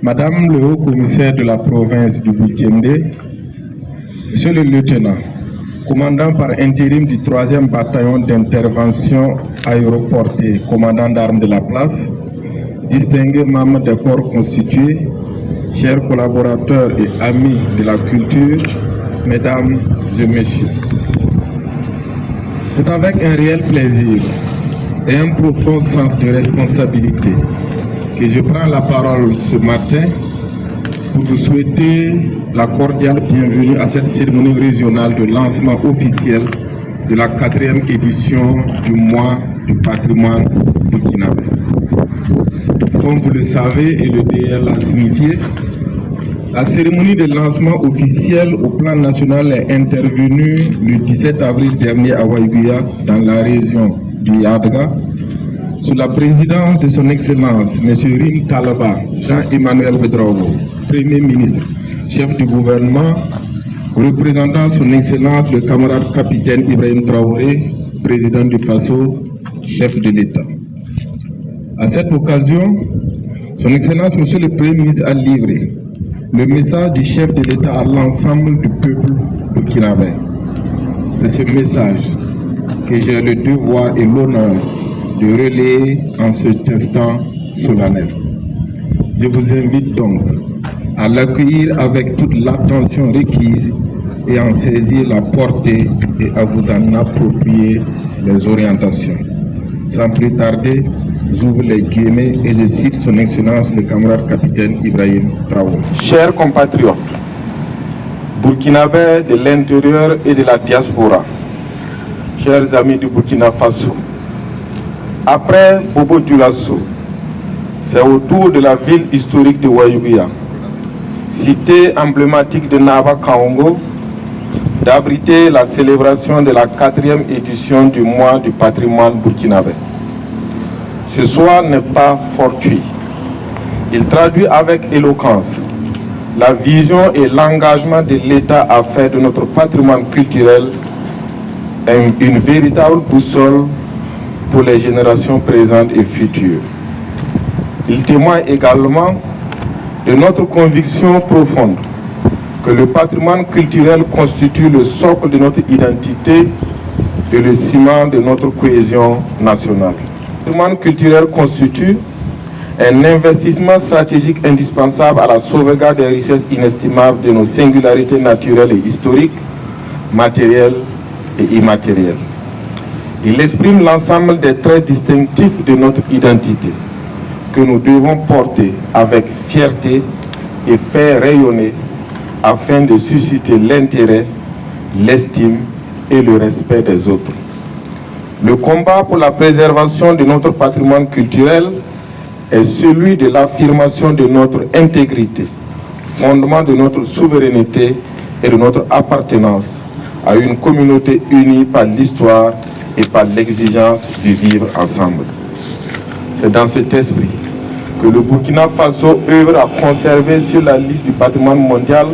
Madame le haut-commissaire de la province du Bulkende, Monsieur le lieutenant, commandant par intérim du 3e bataillon d'intervention aéroportée, commandant d'armes de la place, distingués membres des corps constitués, chers collaborateurs et amis de la culture, mesdames et messieurs. C'est avec un réel plaisir et un profond sens de responsabilité que je prends la parole ce matin pour vous souhaiter la cordiale bienvenue à cette cérémonie régionale de lancement officiel de la 4e édition du mois du patrimoine burkinabé. Comme vous le savez et le DL l'a signifié, la cérémonie de lancement officiel au plan national est intervenue le 17 avril dernier à Waïguya, dans la région du Yadga, sous la présidence de son Excellence, M. Rim Talaba, Jean-Emmanuel Bedraogo, Premier ministre, chef du gouvernement, représentant son Excellence le camarade capitaine Ibrahim Traoré, président du FASO, chef de l'État. À cette occasion, son Excellence, M. le Premier ministre, a livré le message du chef de l'État à l'ensemble du peuple burkinabé. C'est ce message que j'ai le devoir et l'honneur de relayer en cet instant solennel. Je vous invite donc à l'accueillir avec toute l'attention requise et en saisir la portée et à vous en approprier les orientations. Sans plus tarder, j'ouvre les guillemets et je cite son Excellence le camarade capitaine Ibrahim Traoré. Chers compatriotes, burkinabés de l'intérieur et de la diaspora, chers amis du Burkina Faso, après Bobo Dioulasso, c'est au tour de la ville historique de Waïguya, cité emblématique de Naba Kaongo, d'abriter la célébration de la 4e édition du mois du patrimoine burkinabé. Ce soir n'est pas fortuit. Il traduit avec éloquence la vision et l'engagement de l'État à faire de notre patrimoine culturel une véritable boussole pour les générations présentes et futures. Il témoigne également de notre conviction profonde que le patrimoine culturel constitue le socle de notre identité et le ciment de notre cohésion nationale. Le patrimoine culturel constitue un investissement stratégique indispensable à la sauvegarde des richesses inestimables de nos singularités naturelles et historiques, matérielles et immatérielles. Il exprime l'ensemble des traits distinctifs de notre identité que nous devons porter avec fierté et faire rayonner afin de susciter l'intérêt, l'estime et le respect des autres. Le combat pour la préservation de notre patrimoine culturel est celui de l'affirmation de notre intégrité, fondement de notre souveraineté et de notre appartenance à une communauté unie par l'histoire et par l'exigence de vivre ensemble. C'est dans cet esprit que le Burkina Faso œuvre à conserver sur la liste du patrimoine mondial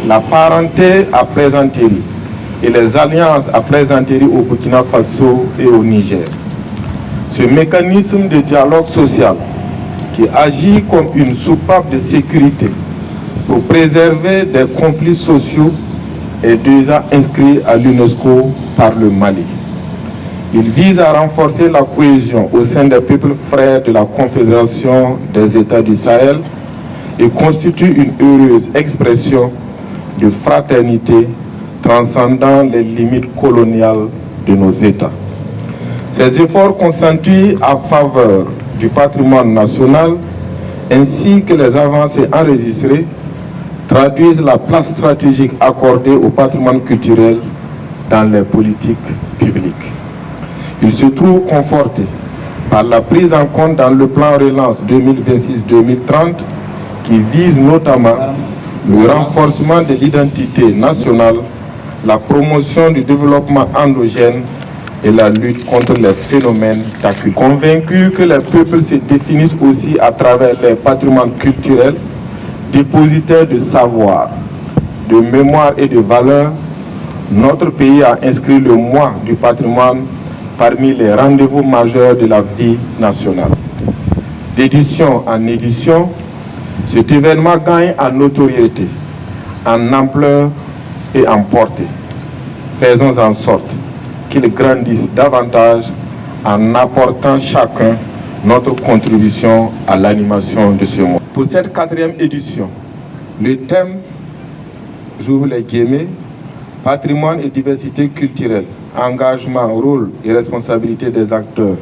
la parenté à plaisanterie et les alliances à plaisanterie au Burkina Faso et au Niger. Ce mécanisme de dialogue social qui agit comme une soupape de sécurité pour préserver des conflits sociaux est déjà inscrit à l'UNESCO par le Mali. Il vise à renforcer la cohésion au sein des peuples frères de la Confédération des États du Sahel et constitue une heureuse expression de fraternité transcendant les limites coloniales de nos États. Ces efforts consentis à faveur du patrimoine national ainsi que les avancées enregistrées traduisent la place stratégique accordée au patrimoine culturel dans les politiques publiques. Il se trouve conforté par la prise en compte dans le plan relance 2026-2030 qui vise notamment le renforcement de l'identité nationale, la promotion du développement endogène et la lutte contre les phénomènes d'acculture. Convaincu que les peuples se définissent aussi à travers les patrimoines culturels, dépositaires de savoir, de mémoire et de valeurs, notre pays a inscrit le mois du patrimoine parmi les rendez-vous majeurs de la vie nationale. D'édition en édition, Cet événement gagne en notoriété, en ampleur et en portée. Faisons en sorte qu'il grandisse davantage en apportant chacun notre contribution à l'animation de ce monde. Pour cette 4e édition, le thème, j'ouvre les guillemets, patrimoine et diversité culturelle, engagement, rôle et responsabilité des acteurs,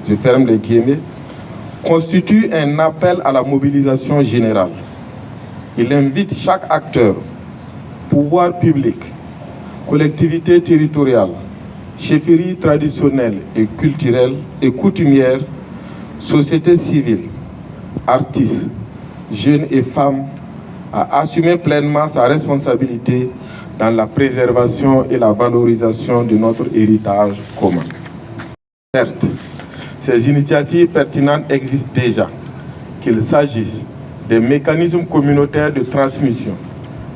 je ferme les guillemets, constitue un appel à la mobilisation générale. Il invite chaque acteur, pouvoir public, collectivités territoriales, chefferies traditionnelles et culturelles et coutumières, société civile, artistes, jeunes et femmes, à assumer pleinement sa responsabilité dans la préservation et la valorisation de notre héritage commun. Certes, ces initiatives pertinentes existent déjà, qu'il s'agisse des mécanismes communautaires de transmission,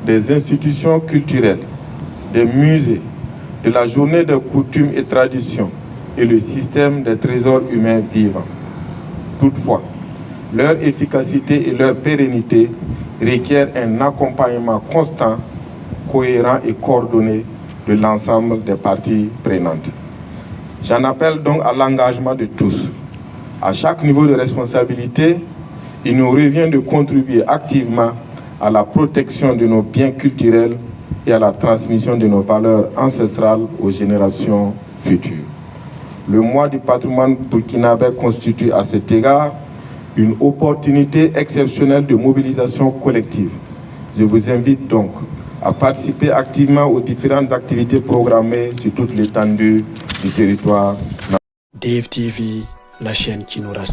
des institutions culturelles, des musées, de la journée de coutumes et traditions et le système des trésors humains vivants. Toutefois, leur efficacité et leur pérennité requièrent un accompagnement constant, cohérent et coordonné de l'ensemble des parties prenantes. J'en appelle donc à l'engagement de tous. À chaque niveau de responsabilité, il nous revient de contribuer activement à la protection de nos biens culturels et à la transmission de nos valeurs ancestrales aux générations futures. Le mois du patrimoine burkinabé constitue à cet égard une opportunité exceptionnelle de mobilisation collective. Je vous invite donc à participer activement aux différentes activités programmées sur toute l'étendue du territoire. Dave TV, la chaîne qui nous rassemble.